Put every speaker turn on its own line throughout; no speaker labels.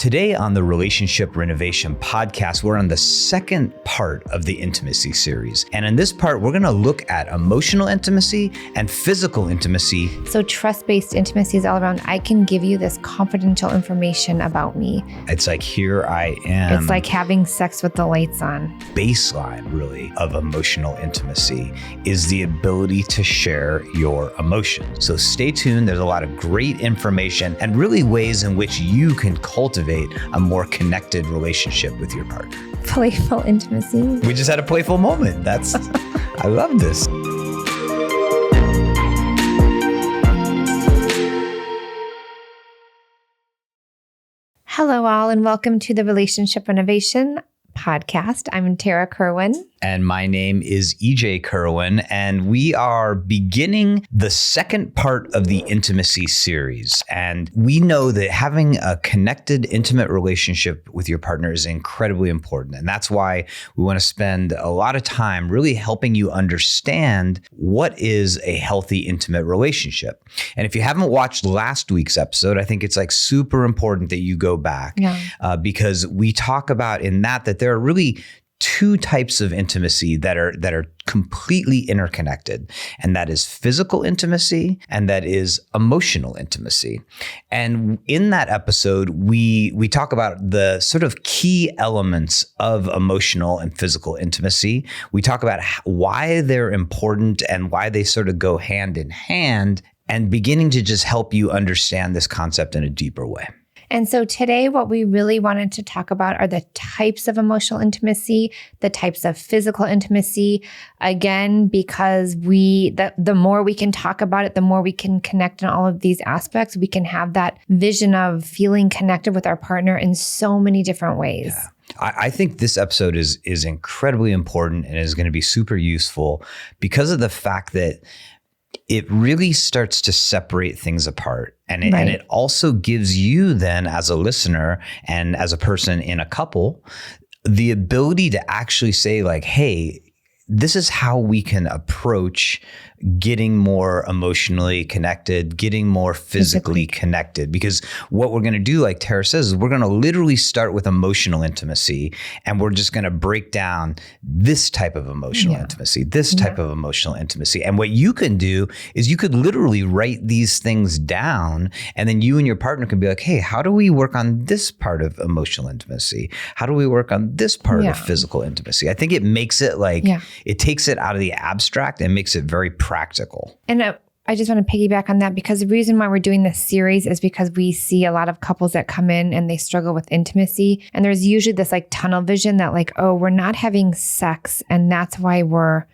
Today on the Relationship Renovation podcast, we're on the second part of the intimacy series. And in this part, we're going to look at emotional intimacy and physical intimacy.
So trust-based intimacy is all around, I can give you this confidential information about me.
It's like, here I am.
It's like having sex with the lights on.
Baseline, really, of emotional intimacy is the ability to share your emotions. So stay tuned. There's a lot of great information and really ways in which you can cultivate a more connected relationship with your partner.
Playful intimacy.
We just had a playful moment. I love this.
Hello all, and welcome to the Relationship Renovation podcast. I'm Tarah Kerwin.
And my name is EJ Kerwin, and we are beginning the second part of the intimacy series. And we know that having a connected, intimate relationship with your partner is incredibly important. And that's why we want to spend a lot of time really helping you understand what is a healthy, intimate relationship. And if you haven't watched last week's episode, I think it's like super important that you go back because we talk about in that there are really two types of intimacy that are completely interconnected, and that is physical intimacy and that is emotional intimacy. And in that episode, we talk about the sort of key elements of emotional and physical intimacy. We talk about why they're important and why they sort of go hand in hand, and beginning to just help you understand this concept in a deeper way.
And so today, what we really wanted to talk about are the types of emotional intimacy, the types of physical intimacy. Again, because the more we can talk about it, the more we can connect in all of these aspects. We can have that vision of feeling connected with our partner in so many different ways.
Yeah. I think this episode is incredibly important and is going to be super useful because of the fact that it really starts to separate things apart. And it also gives you then, as a listener and as a person in a couple, the ability to actually say like, hey, this is how we can approach getting more emotionally connected, getting more physically connected. Because what we're going to do, like Tara says, is we're going to literally start with emotional intimacy, and we're just going to break down this type of emotional intimacy, this type of emotional intimacy. And what you can do is you could literally write these things down, and then you and your partner can be like, hey, how do we work on this part of emotional intimacy? How do we work on this part of physical intimacy? I think it makes it like, it takes it out of the abstract and makes it very practical.
And I just want to piggyback on that, because the reason why we're doing this series is because we see a lot of couples that come in and they struggle with intimacy. And there's usually this like tunnel vision that like, oh, we're not having sex, and that's why we're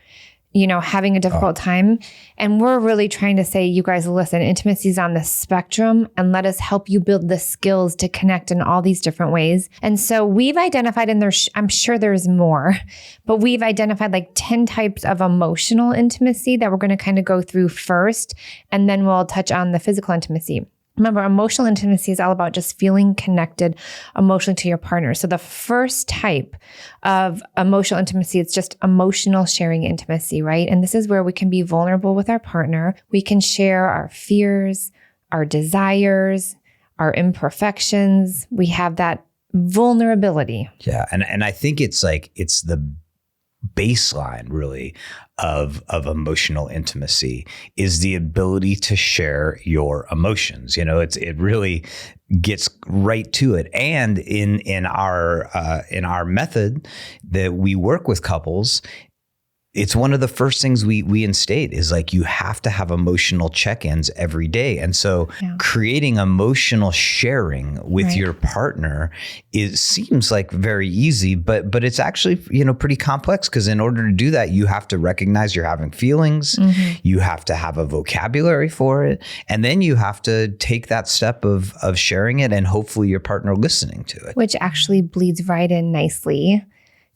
having a difficult time. And we're really trying to say, you guys, listen, intimacy is on the spectrum, and let us help you build the skills to connect in all these different ways. And so we've identified, and I'm sure there's more, but we've identified like 10 types of emotional intimacy that we're going to kind of go through first, and then we'll touch on the physical intimacy. Remember, emotional intimacy is all about just feeling connected emotionally to your partner. So the first type of emotional intimacy, it's just emotional sharing intimacy, right? And this is where we can be vulnerable with our partner. We can share our fears, our desires, our imperfections. We have that vulnerability.
Yeah. And I think it's the baseline really of emotional intimacy is the ability to share your emotions. It really gets right to it. And in our method that we work with couples, it's one of the first things we instate is like, you have to have emotional check-ins every day. And so creating emotional sharing with your partner seems like very easy, but it's actually, pretty complex, because in order to do that, you have to recognize you're having feelings. You have to have a vocabulary for it. And then you have to take that step of sharing it, and hopefully your partner listening to it.
Which actually bleeds right in nicely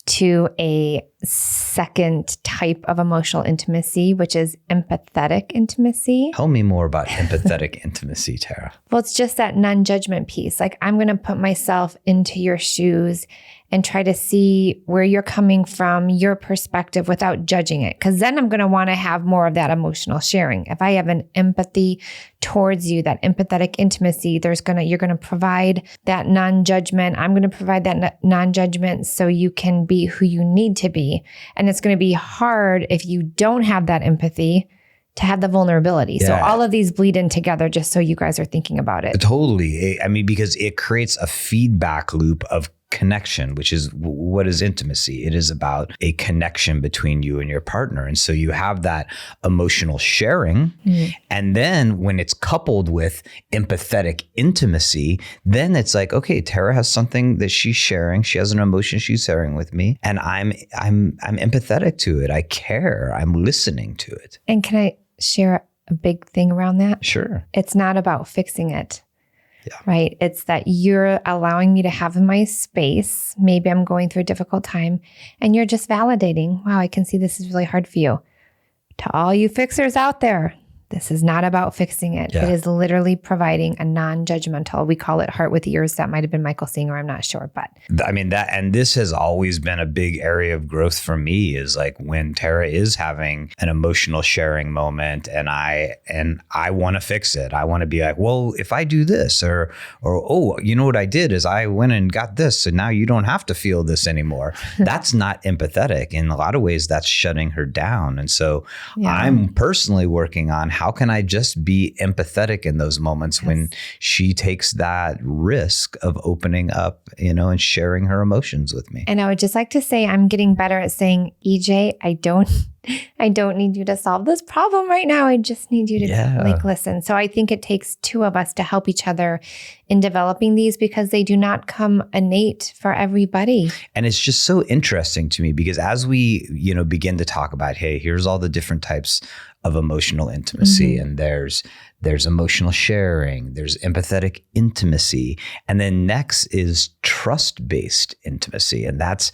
to a second type of emotional intimacy, which is empathetic intimacy.
Tell me more about empathetic intimacy, Tarah.
Well, it's just that non-judgment piece. Like, I'm going to put myself into your shoes and try to see where you're coming from, your perspective, without judging it. Because then I'm going to want to have more of that emotional sharing. If I have an empathy towards you, that empathetic intimacy, you're going to provide that non-judgment. I'm going to provide that non-judgment so you can be who you need to be. And it's going to be hard if you don't have that empathy to have the vulnerability. Yeah. So all of these bleed in together, just so you guys are thinking about it.
Totally. I mean, because it creates a feedback loop of connection, which is what is intimacy. It is about a connection between you and your partner. And so you have that emotional sharing. Mm-hmm. And then when it's coupled with empathetic intimacy, then it's like, okay, Tarah has something that she's sharing. She has an emotion she's sharing with me. And I'm empathetic to it. I care. I'm listening to it.
And can I share a big thing around that?
Sure.
It's not about fixing it.
Yeah.
Right. It's that you're allowing me to have my space. Maybe I'm going through a difficult time and you're just validating, wow, I can see this is really hard for you. To all you fixers out there, this is not about fixing it. Yeah. It is literally providing a non-judgmental, we call it heart with ears. That might've been Michael Singer. I'm not sure, but.
I mean, and this has always been a big area of growth for me, is like when Tarah is having an emotional sharing moment and I want to fix it. I want to be like, well, if I do this or, oh, you know what I did is I went and got this and now you don't have to feel this anymore. That's not empathetic. In a lot of ways, that's shutting her down. And so I'm personally working on how can I just be empathetic in those moments when she takes that risk of opening up, and sharing her emotions with me.
And I would just like to say, I'm getting better at saying, EJ, I don't need you to solve this problem right now. I just need you to listen. So I think it takes two of us to help each other in developing these, because they do not come innate for everybody.
And it's just so interesting to me because as we, begin to talk about, hey, here's all the different types of emotional intimacy, and there's emotional sharing, there's empathetic intimacy, and then next is trust-based intimacy. And that's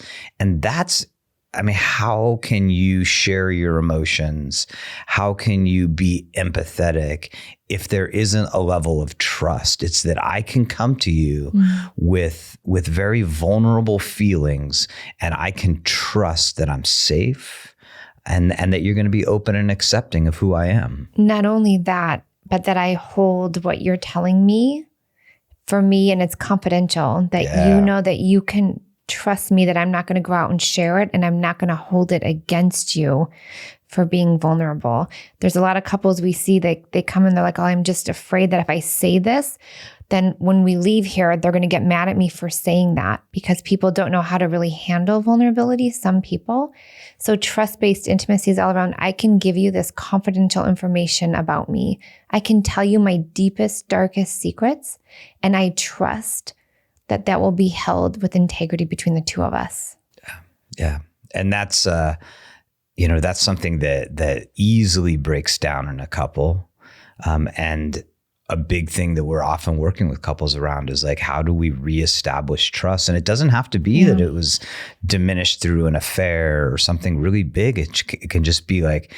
I mean, how can you share your emotions? How can you be empathetic if there isn't a level of trust? It's that I can come to you with very vulnerable feelings, and I can trust that I'm safe and that you're going to be open and accepting of who I am.
Not only that, but that I hold what you're telling me for me, and it's confidential, that you know that you can trust me, that I'm not going to go out and share it, and I'm not going to hold it against you for being vulnerable. There's a lot of couples we see, they come and they're like, oh, I'm just afraid that if I say this, then when we leave here, they're going to get mad at me for saying that, because people don't know how to really handle vulnerability, some people. So trust-based intimacy is all around, I can give you this confidential information about me. I can tell you my deepest, darkest secrets, and I trust that will be held with integrity between the two of us.
Yeah. And that's, that's something that easily breaks down in a couple. And a big thing that we're often working with couples around is like, how do we reestablish trust? And it doesn't have to be that it was diminished through an affair or something really big. It can just be like,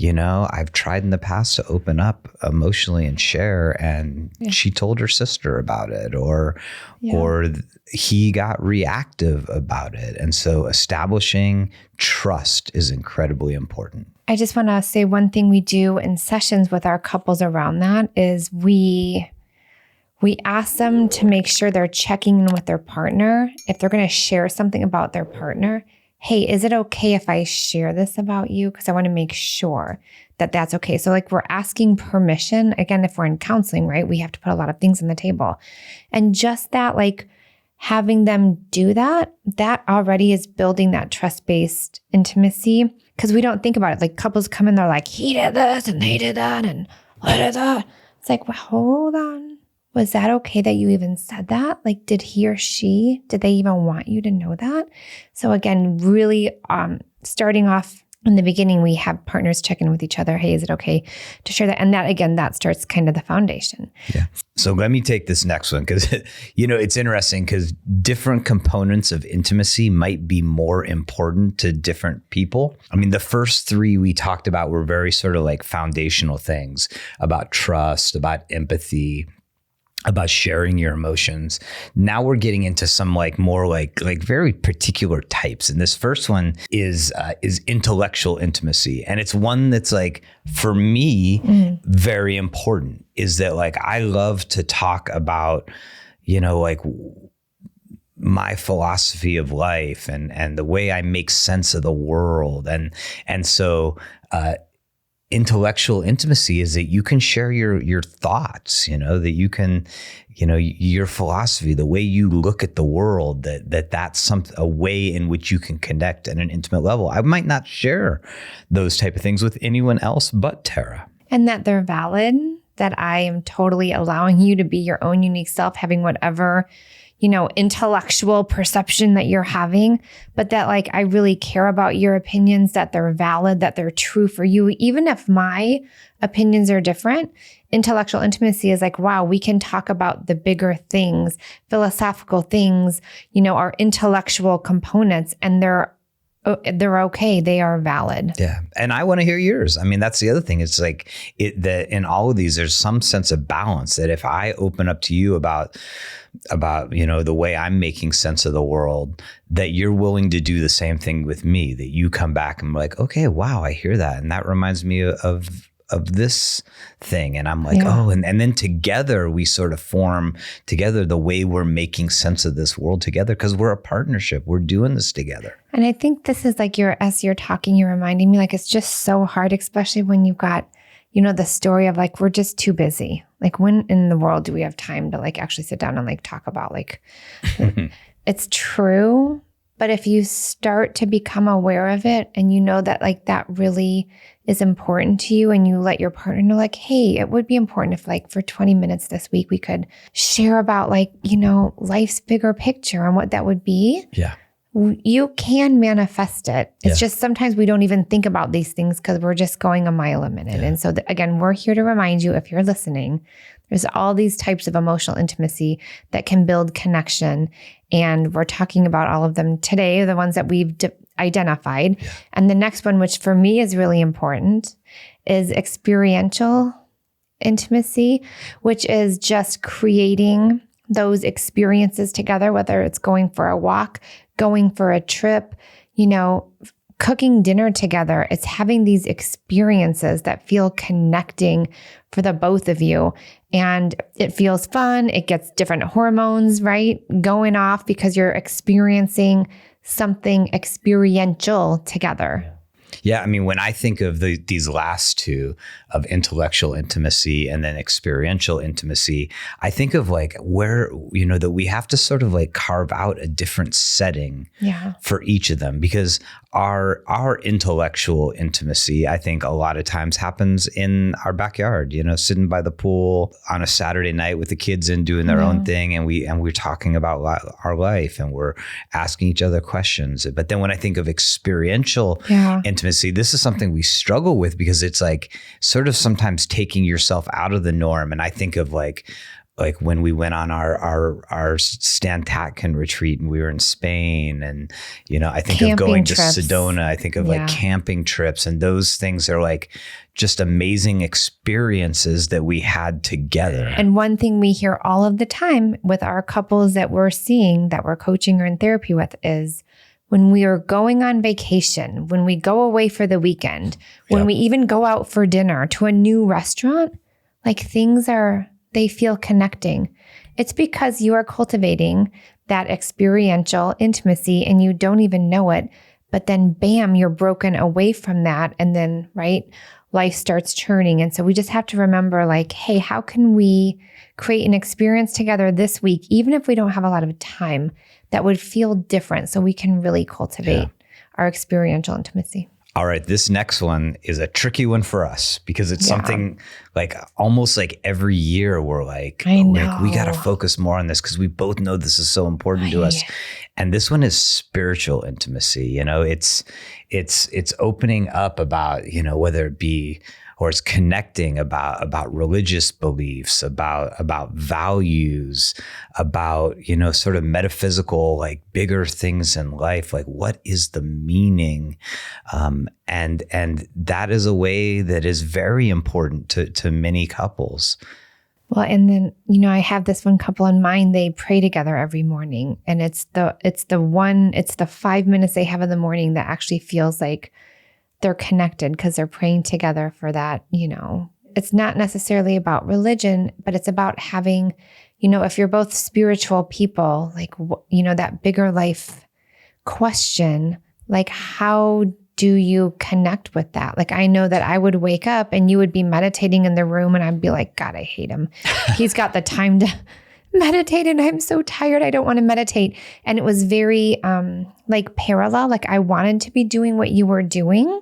I've tried in the past to open up emotionally and share, and she told her sister about it, or he got reactive about it. And so establishing trust is incredibly important.
I just want to say one thing we do in sessions with our couples around that is we ask them to make sure they're checking in with their partner. If they're going to share something about their partner, hey, is it okay if I share this about you? Because I want to make sure that that's okay. So like, we're asking permission. Again, if we're in counseling, right, we have to put a lot of things on the table. And just that, like, having them do that already is building that trust-based intimacy. Because we don't think about it. Like, couples come in, they're like, he did this and they did that and what is that? It's like, well, hold on. Was that okay that you even said that? Like, did he or she, did they even want you to know that? So again, really starting off in the beginning, we have partners check in with each other. Hey, is it okay to share that? And that, again, that starts kind of the foundation.
Yeah. So let me take this next one because, it's interesting because different components of intimacy might be more important to different people. I mean, the first three we talked about were very sort of like foundational things about trust, about empathy, about sharing your emotions. Now we're getting into some like more like very particular types. And this first one is intellectual intimacy. And it's one that's like, for me, very important, is that like, I love to talk about, like my philosophy of life and the way I make sense of the world. And so, intellectual intimacy is that you can share your thoughts, that you can, your philosophy, the way you look at the world, that's a way in which you can connect at an intimate level. I might not share those type of things with anyone else but Tarah.
And that they're valid, that I am totally allowing you to be your own unique self, having whatever intellectual perception that you're having, but that like, I really care about your opinions, that they're valid, that they're true for you. Even if my opinions are different, intellectual intimacy is like, wow, we can talk about the bigger things, philosophical things, our intellectual components, and they're okay. They are valid.
Yeah. And I want to hear yours. I mean, that's the other thing. It's like that in all of these, there's some sense of balance that if I open up to you about, the way I'm making sense of the world, that you're willing to do the same thing with me, that you come back and like, okay, wow, I hear that. And that reminds me of this thing. And I'm like, oh, and then together we sort of form together the way we're making sense of this world together, because we're a partnership. We're doing this together.
And I think this is like as you're talking, you're reminding me like, it's just so hard, especially when you've got, the story of like, we're just too busy. Like when in the world do we have time to like actually sit down and like talk about like, it's true. But if you start to become aware of it and that like that really is important to you, and you let your partner know like, hey, it would be important if like for 20 minutes this week, we could share about like, life's bigger picture and what that would be.
Yeah.
You can manifest it. It's just sometimes we don't even think about these things because we're just going a mile a minute. Yeah. And so again, we're here to remind you, if you're listening, there's all these types of emotional intimacy that can build connection. And we're talking about all of them today, the ones that we've identified. Yeah. And the next one, which for me is really important, is experiential intimacy, which is just creating those experiences together, whether it's going for a walk, going for a trip, cooking dinner together. It's having these experiences that feel connecting for the both of you. And it feels fun. It gets different hormones, right, going off because you're experiencing something experiential together.
Yeah, I mean, when I think of these last two, of intellectual intimacy and then experiential intimacy, I think of like where, that we have to sort of like carve out a different setting for each of them, because our intellectual intimacy, I think a lot of times happens in our backyard, sitting by the pool on a Saturday night with the kids and doing their own thing. And we're talking about our life and we're asking each other questions. But then when I think of experiential intimacy, this is something we struggle with because it's like sort of sometimes taking yourself out of the norm. And I think of like when we went on our Stan Tatkin retreat and we were in Spain, and I think camping of going trips to Sedona. I think of like camping trips, and those things are like just amazing experiences that we had together.
And one thing we hear all of the time with our couples that we're seeing, that we're coaching or in therapy with, is when we are going on vacation, when we go away for the weekend, when we even go out for dinner to a new restaurant, like they feel connecting. It's because you are cultivating that experiential intimacy and you don't even know it, but then bam, you're broken away from that. And then, right, life starts churning. And so we just have to remember like, hey, how can we create an experience together this week, even if we don't have a lot of time, that would feel different so we can really cultivate our experiential intimacy.
All right, this next one is a tricky one for us because it's something like almost like every year we're like,
I know.
like we got to focus more on this because we both know this is so important to us. And this one is spiritual intimacy. You know, it's opening up about, you know, whether it be or it's connecting about religious beliefs, about values, about, you know, sort of metaphysical, like bigger things in life. Like, what is the meaning? And that is a way that is very important to many couples.
Well, and then, you know, I have this one couple in mind. They pray together every morning, and it's the 5 minutes they have in the morning that actually feels like they're connected because they're praying together for that. You know, it's not necessarily about religion, but it's about having, you know, if you're both spiritual people, like, you know, that bigger life question, like, how do you connect with that? Like, I know that I would wake up and you would be meditating in the room and I'd be like, God, I hate him. He's got the time to meditate and I'm so tired. I don't want to meditate. And it was very like parallel. Like, I wanted to be doing what you were doing,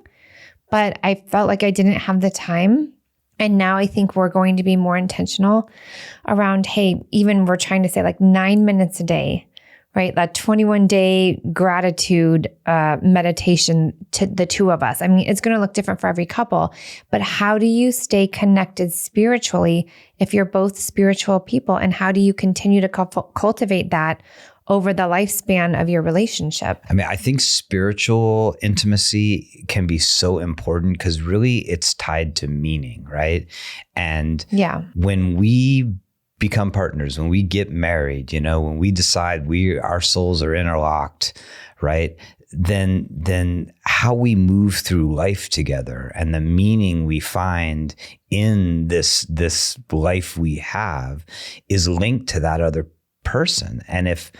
but I felt like I didn't have the time. And now I think we're going to be more intentional around, hey, even we're trying to say like 9 minutes a day, right? That 21-day gratitude meditation to the two of us. I mean, it's going to look different for every couple, but how do you stay connected spiritually if you're both spiritual people? And how do you continue to cultivate that over the lifespan of your relationship?
I mean, I think spiritual intimacy can be so important because really it's tied to meaning, right? And when we become partners, when we get married, you know, when we decide our souls are interlocked, right? Then how we move through life together and the meaning we find in this life we have is linked to that other person. And if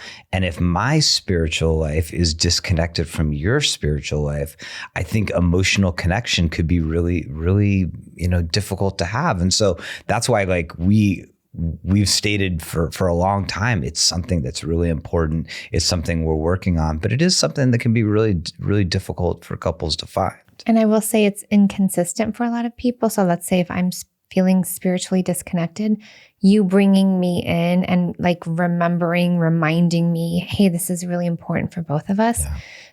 my spiritual life is disconnected from your spiritual life, I think emotional connection could be really, really, you know, difficult to have. And so that's why, like, we've stated for a long time, it's something that's really important. It's something we're working on, but it is something that can be really, really difficult for couples to find. And
I will say it's inconsistent for a lot of people. So let's say if I'm feeling spiritually disconnected, you bringing me in and like reminding me, hey, this is really important for both of us.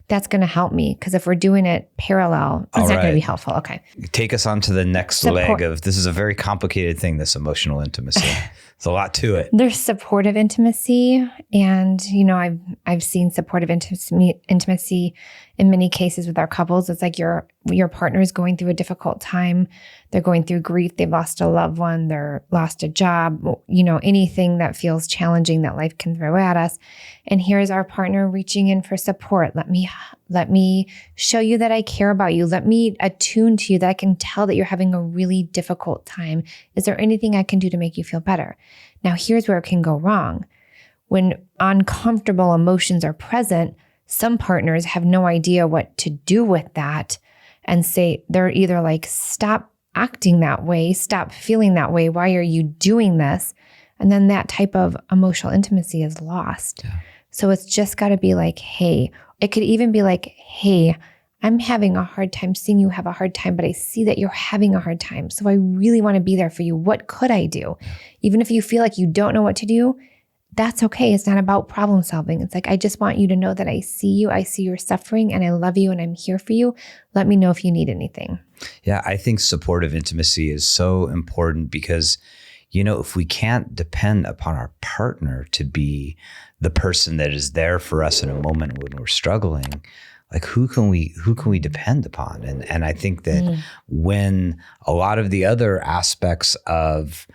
That's going to help me, because if we're doing it parallel, it's not going to be helpful. Okay.
Take us on to the next leg of, this is a very complicated thing, this emotional intimacy. There's a lot to it.
There's supportive intimacy. And, you know, I've seen supportive intimacy in many cases with our couples. It's like your partner is going through a difficult time. They're going through grief. They've lost a loved one. They're lost a job, you know, anything that feels challenging that life can throw at us. And here's our partner reaching in for support. Let me show you that I care about you. Let me attune to you, that I can tell that you're having a really difficult time. Is there anything I can do to make you feel better? Now, here's where it can go wrong. When uncomfortable emotions are present, some partners have no idea what to do with that and say, they're either like, stop acting that way, stop feeling that way. Why are you doing this? And then that type of emotional intimacy is lost. So it's just got to be like, hey, it could even be like, hey, I'm having a hard time seeing you have a hard time, but I see that you're having a hard time. So I really want to be there for you. What could I do? Even if you feel like you don't know what to do, that's okay. It's not about problem solving. It's like, I just want you to know that I see you. I see your suffering and I love you and I'm here for you. Let me know if you need anything.
Yeah, I think supportive intimacy is so important because, you know, if we can't depend upon our partner to be the person that is there for us in a moment when we're struggling, like who can we depend upon? And I think that when a lot of the other aspects of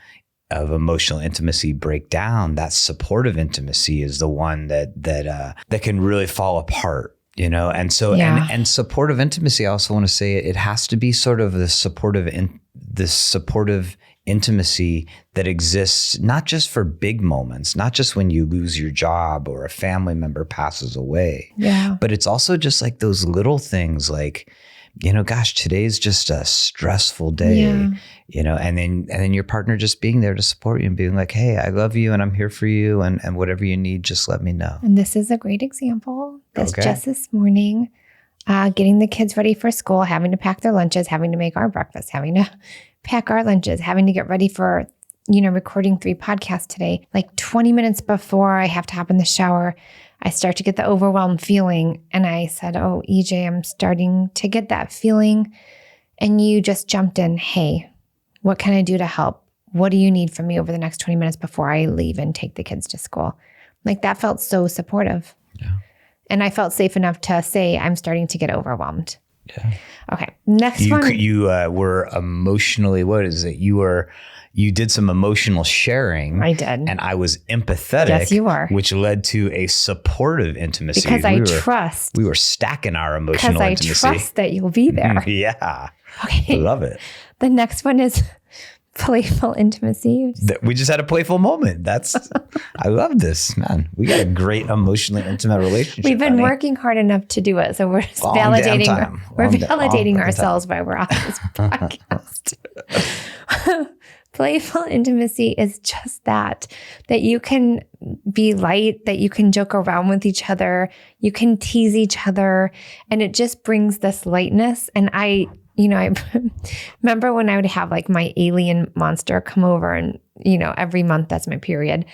emotional intimacy break down, that supportive intimacy is the one that can really fall apart, you know? And so, and supportive intimacy, I also want to say it has to be sort of this supportive intimacy that exists not just for big moments, not just when you lose your job or a family member passes away, but it's also just like those little things like, you know, gosh, today's just a stressful day, you know, and then your partner just being there to support you and being like, hey, I love you and I'm here for you. And whatever you need, just let me know.
And this is a great example. Just this morning, getting the kids ready for school, having to pack their lunches, having to make our breakfast, having to pack our lunches, having to get ready for, recording 3 podcasts today. Like 20 minutes before I have to hop in the shower, I start to get the overwhelmed feeling. And I said, oh, EJ, I'm starting to get that feeling. And you just jumped in. Hey, what can I do to help? What do you need from me over the next 20 minutes before I leave and take the kids to school? Like that felt so supportive.
Yeah.
And I felt safe enough to say, I'm starting to get overwhelmed.
Yeah.
Okay. Next one.
You were emotionally, what is it? You did some emotional sharing.
I did.
And I was empathetic.
Yes, you were.
Which led to a supportive intimacy.
Because I trust.
We were stacking our emotional intimacy.
Because I trust that you'll be there.
Yeah.
Okay.
I love it.
The next one is playful intimacy.
We just had a playful moment. I love this, man. We got a great emotionally intimate relationship.
We've been working hard enough to do it. So we're just validating ourselves while we're on this podcast. Playful intimacy is just that you can be light, that you can joke around with each other, you can tease each other, and it just brings this lightness. And I remember when I would have like my alien monster come over and, every month that's my period.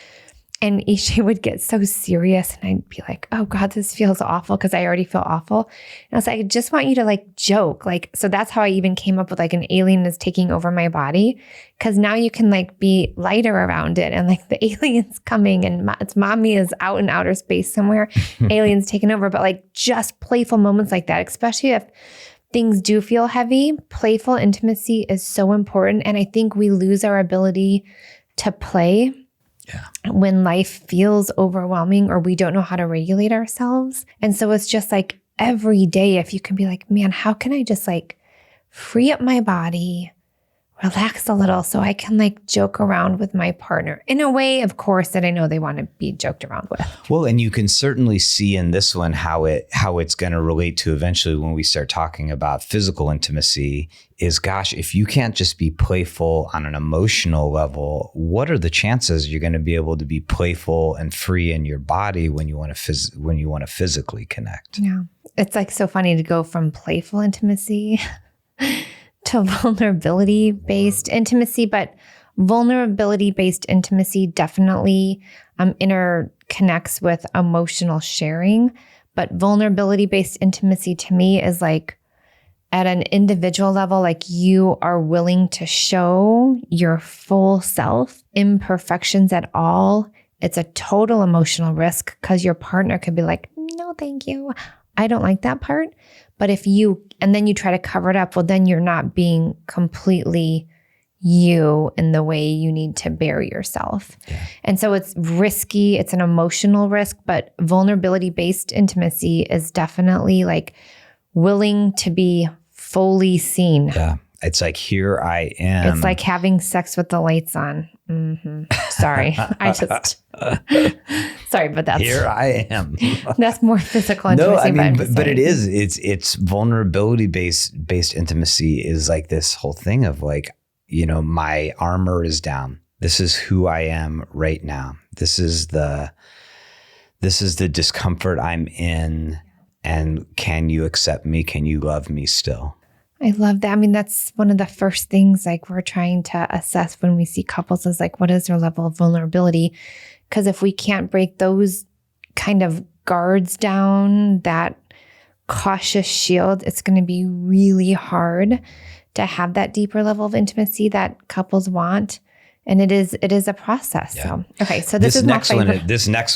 And EJ would get so serious and I'd be like, oh God, this feels awful because I already feel awful. And I was like, I just want you to like joke. Like, so that's how I even came up with like an alien is taking over my body. Cause now you can like be lighter around it. And like the alien's coming and it's mommy is out in outer space somewhere. Alien's taking over. But like just playful moments like that, especially if things do feel heavy, playful intimacy is so important. And I think we lose our ability to play when life feels overwhelming or we don't know how to regulate ourselves. And so it's just like every day, if you can be like, man, how can I just like free up my body, relax a little so I can like joke around with my partner in a way, of course, that I know they want to be joked around with.
Well, and you can certainly see in this one how it's going to relate to eventually when we start talking about physical intimacy is, gosh, if you can't just be playful on an emotional level, what are the chances you're going to be able to be playful and free in your body when you want to physically connect?
Yeah. It's like so funny to go from playful intimacy to vulnerability-based intimacy, but vulnerability-based intimacy definitely interconnects with emotional sharing. But vulnerability-based intimacy to me is like at an individual level, like you are willing to show your full self, imperfections at all. It's a total emotional risk because your partner could be like, no, thank you. I don't like that part. But and then you try to cover it up, well, then you're not being completely you in the way you need to bear yourself. Yeah. And so it's risky. It's an emotional risk, but vulnerability-based intimacy is definitely like willing to be fully seen.
Yeah. It's like, here I am.
It's like having sex with the lights on. Mm-hmm. Sorry. Sorry, but that's.
Here I am.
That's more physical intimacy.
No, I mean, but it is. It's vulnerability-based intimacy is like this whole thing of like, my armor is down. This is who I am right now. This is the discomfort I'm in. And can you accept me? Can you love me still?
I love that. I mean, that's one of the first things like we're trying to assess when we see couples is like, what is their level of vulnerability? Because if we can't break those kind of guards down, that cautious shield, it's going to be really hard to have that deeper level of intimacy that couples want. And it is a process. Yeah. So, okay. So this next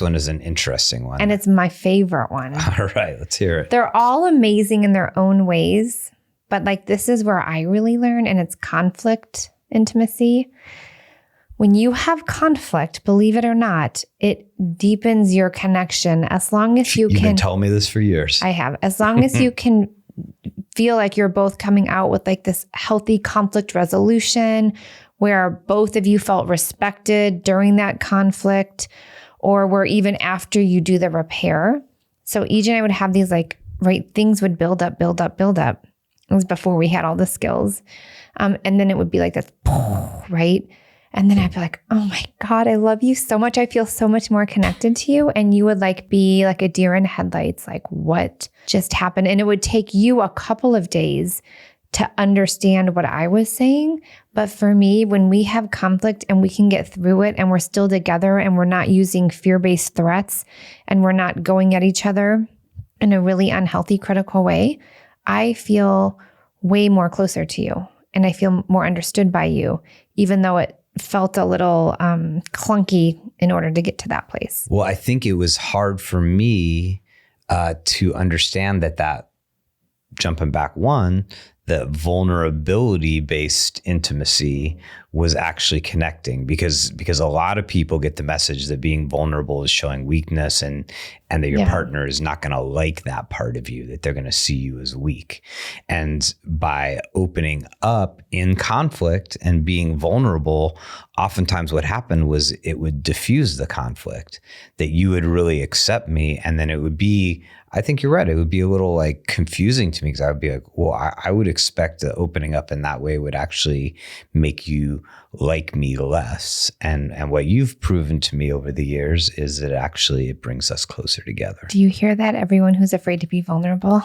one is an interesting one.
And it's my favorite one.
All right. Let's hear it.
They're all amazing in their own ways. But like, this is where I really learn, and it's conflict intimacy. When you have conflict, believe it or not, it deepens your connection as long as you can.
You've been telling me this for years.
I have. As long as you can feel like you're both coming out with like this healthy conflict resolution where both of you felt respected during that conflict, or where even after you do the repair. So EJ and I would have these like, things would build up. It was before we had all the skills. And then it would be like this, right? And then I'd be like, oh my God, I love you so much. I feel so much more connected to you. And you would like be like a deer in headlights, like what just happened? And it would take you a couple of days to understand what I was saying. But for me, when we have conflict and we can get through it and we're still together and we're not using fear-based threats and we're not going at each other in a really unhealthy, critical way, I feel way more closer to you and I feel more understood by you, even though it felt a little clunky in order to get to that place.
Well, I think it was hard for me to understand that jumping back the vulnerability-based intimacy was actually connecting because a lot of people get the message that being vulnerable is showing weakness and that your partner is not going to like that part of you, that they're going to see you as weak. And by opening up in conflict and being vulnerable, oftentimes what happened was it would diffuse the conflict, that you would really accept me. And then it would be, I think you're right, it would be a little like confusing to me because I would be like, well, I would expect that opening up in that way would actually make you like me less. And what you've proven to me over the years is that actually it brings us closer together.
Do you hear that? Everyone who's afraid to be vulnerable,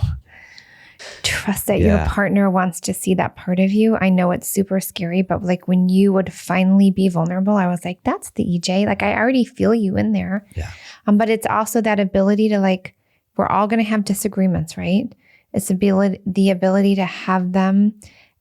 trust that your partner wants to see that part of you. I know it's super scary, but like when you would finally be vulnerable, I was like, that's the EJ. Like I already feel you in there.
Yeah.
But it's also that ability to like, we're all going to have disagreements, right? It's the ability to have them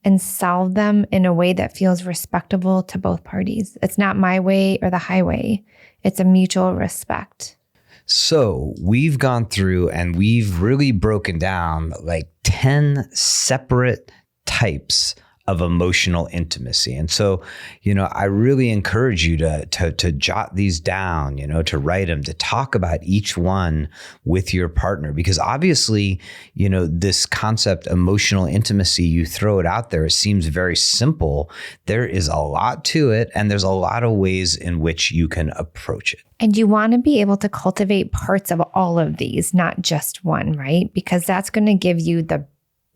and solve them in a way that feels respectable to both parties. It's not my way or the highway. It's a mutual respect.
So we've gone through and we've really broken down like 10 separate types of emotional intimacy. And so, I really encourage you to jot these down, to write them, to talk about each one with your partner, because obviously, this concept, emotional intimacy, you throw it out there, it seems very simple. There is a lot to it, and there's a lot of ways in which you can approach it.
And you want to be able to cultivate parts of all of these, not just one, right? Because that's going to give you the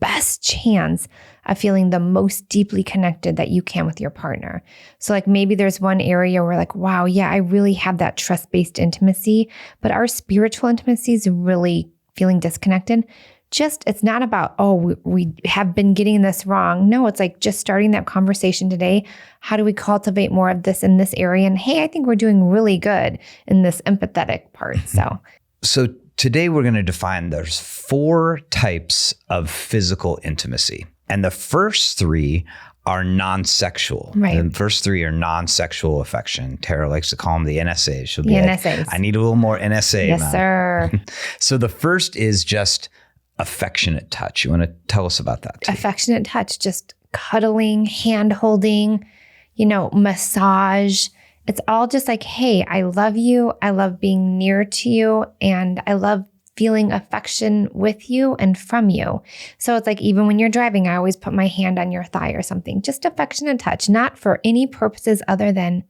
best chance of feeling the most deeply connected that you can with your partner. So like maybe there's one area where like, wow, yeah, I really have that trust-based intimacy, but our spiritual intimacy is really feeling disconnected. It's not about, oh, we have been getting this wrong. No, it's like just starting that conversation today. How do we cultivate more of this in this area? And hey, I think we're doing really good in this empathetic part. So
today we're going to define there's 4 types of physical intimacy. And the first 3 are non-sexual.
Right.
The first 3 are non-sexual affection. Tara likes to call them the NSAs. She'll be
NSAs.
I need a little more NSA.
Yes,
man.
sir.
So the first is just affectionate touch. You want to tell us about that too?
Affectionate touch, just cuddling, hand holding, massage. It's all just like, hey, I love you. I love being near to you. And I love feeling affection with you and from you. So it's like, even when you're driving, I always put my hand on your thigh or something, just affectionate touch, not for any purposes other than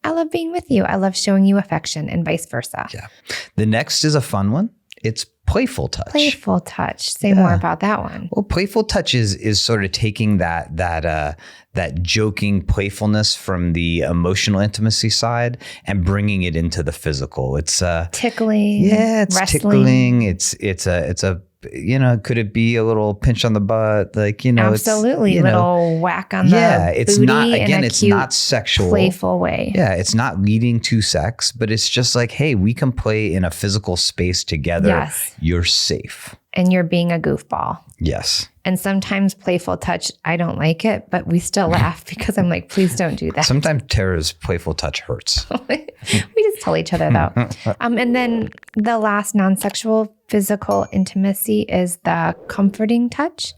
I love being with you. I love showing you affection and vice versa.
Yeah. The next is a fun one. It's playful touch.
Playful touch. Say more about that one.
Well, playful touch is sort of taking that joking playfulness from the emotional intimacy side and bringing it into the physical. It's
tickling.
Yeah, it's
wrestling.
tickling. It's a could it be a little pinch on the butt? Like,
absolutely. Little whack on the
it's
booty
not, again,
in a
it's
cute,
not sexual,
playful way.
Yeah, it's not leading to sex, but it's just like, hey, we can play in a physical space together.
Yes.
You're safe.
And you're being a goofball.
Yes.
And sometimes playful touch, I don't like it, but we still laugh because I'm like, please don't do that.
Sometimes Tara's playful touch hurts.
We just tell each other though. And then the last non-sexual physical intimacy is the comforting touch.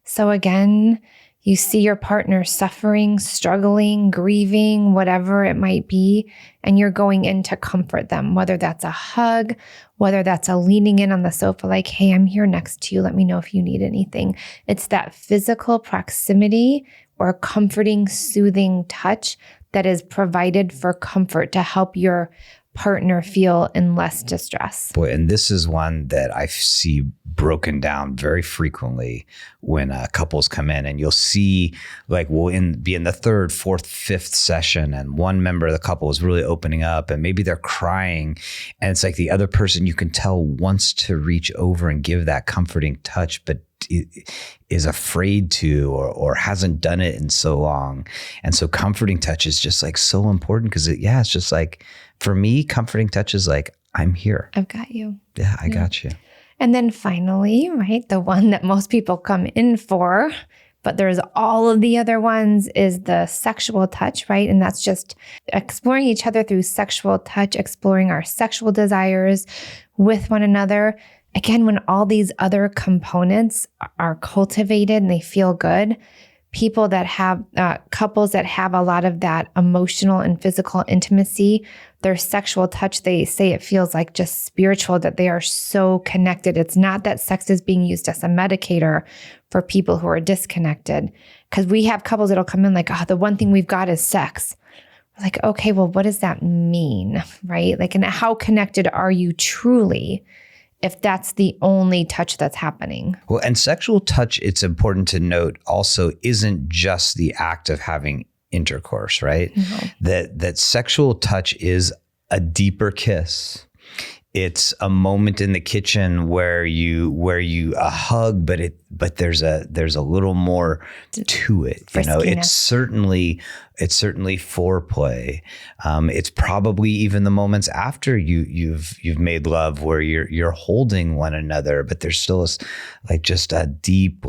So again, you see your partner suffering, struggling, grieving, whatever it might be, and you're going in to comfort them, whether that's a hug, whether that's a leaning in on the sofa, like, hey, I'm here next to you. Let me know if you need anything. It's that physical proximity or comforting, soothing touch that is provided for comfort to help your partner feel in less distress.
Boy, and this is one that I see broken down very frequently when couples come in, and you'll see like we'll be in the third, fourth, fifth session, and one member of the couple is really opening up, and maybe they're crying, and it's like the other person, you can tell, wants to reach over and give that comforting touch, but is afraid to or hasn't done it in so long. And so comforting touch is just like so important because it's just like, for me, comforting touch is like, I'm here.
I've got you.
Yeah, I got you.
And then finally, right, the one that most people come in for, but there's all of the other ones, is the sexual touch, right? And that's just exploring each other through sexual touch, exploring our sexual desires with one another. Again, when all these other components are cultivated and they feel good, people that have, couples that have a lot of that emotional and physical intimacy, their sexual touch, they say it feels like just spiritual, that they are so connected. It's not that sex is being used as a medicator for people who are disconnected. Because we have couples that'll come in like, oh, the one thing we've got is sex. We're like, okay, well, what does that mean, right? Like, and how connected are you truly if that's the only touch that's happening?
Well, and sexual touch, it's important to note, also isn't just the act of having intercourse, right? Mm-hmm. That sexual touch is a deeper kiss. It's a moment in the kitchen where you a hug, but there's a little more to it. You know, it's certainly foreplay. It's probably even the moments after you've made love where you're holding one another, but there's still just a deep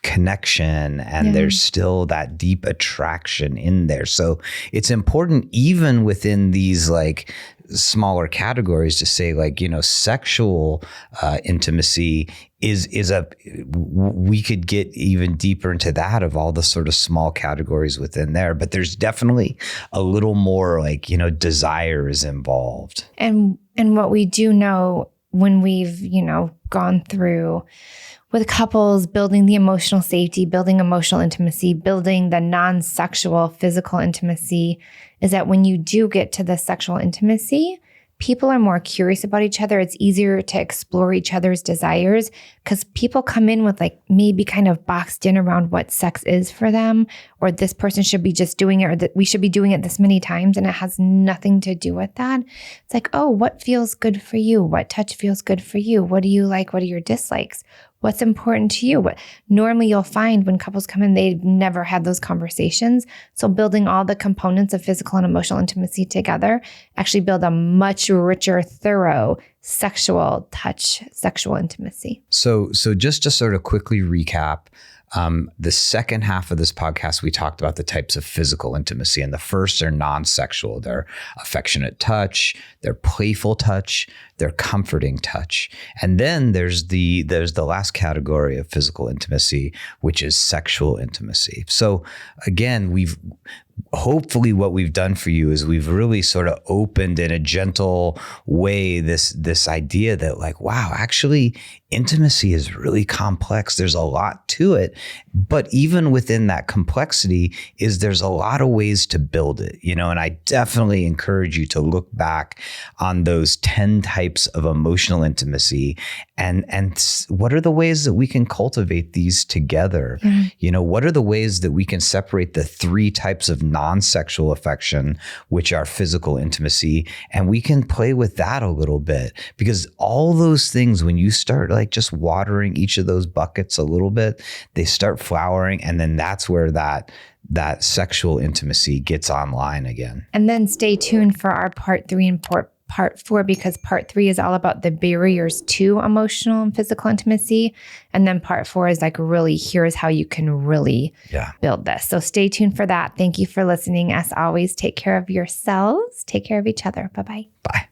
connection, and there's still that deep attraction in there. So it's important even within these smaller categories to say sexual intimacy is we could get even deeper into that, of all the sort of small categories within there, but there's definitely a little more desire is involved.
And what we do know when we've gone through with couples, building the emotional safety, building emotional intimacy, building the non-sexual physical intimacy, is that when you do get to the sexual intimacy, people are more curious about each other. It's easier to explore each other's desires because people come in with maybe kind of boxed in around what sex is for them, or this person should be just doing it, or that we should be doing it this many times. And it has nothing to do with that. It's like, oh, what feels good for you? What touch feels good for you? What do you like? What are your dislikes? What's important to you? What normally you'll find when couples come in, they've never had those conversations. So building all the components of physical and emotional intimacy together actually build a much richer, thorough sexual touch, sexual intimacy.
So just to sort of quickly recap, the second half of this podcast, we talked about the types of physical intimacy, and the first are non-sexual. They're affectionate touch, they're playful touch, they're comforting touch. And then there's the last category of physical intimacy, which is sexual intimacy. So again, hopefully what we've done for you is we've really sort of opened in a gentle way this idea that wow, actually intimacy is really complex. There's a lot to it, but even within that complexity there's a lot of ways to build it, and I definitely encourage you to look back on those 10 types of emotional intimacy and what are the ways that we can cultivate these together? Yeah. What are the ways that we can separate the 3 types of non-sexual affection, which are physical intimacy, and we can play with that a little bit, because all those things, when you start just watering each of those buckets a little bit, they start flowering, and then that's where that sexual intimacy gets online again.
And then stay tuned for our part 3 and part 4, because part 3 is all about the barriers to emotional and physical intimacy. And then part 4 is really, here's how you can really build this. So stay tuned for that. Thank you for listening. As always, take care of yourselves, take care of each other. Bye-bye.
Bye.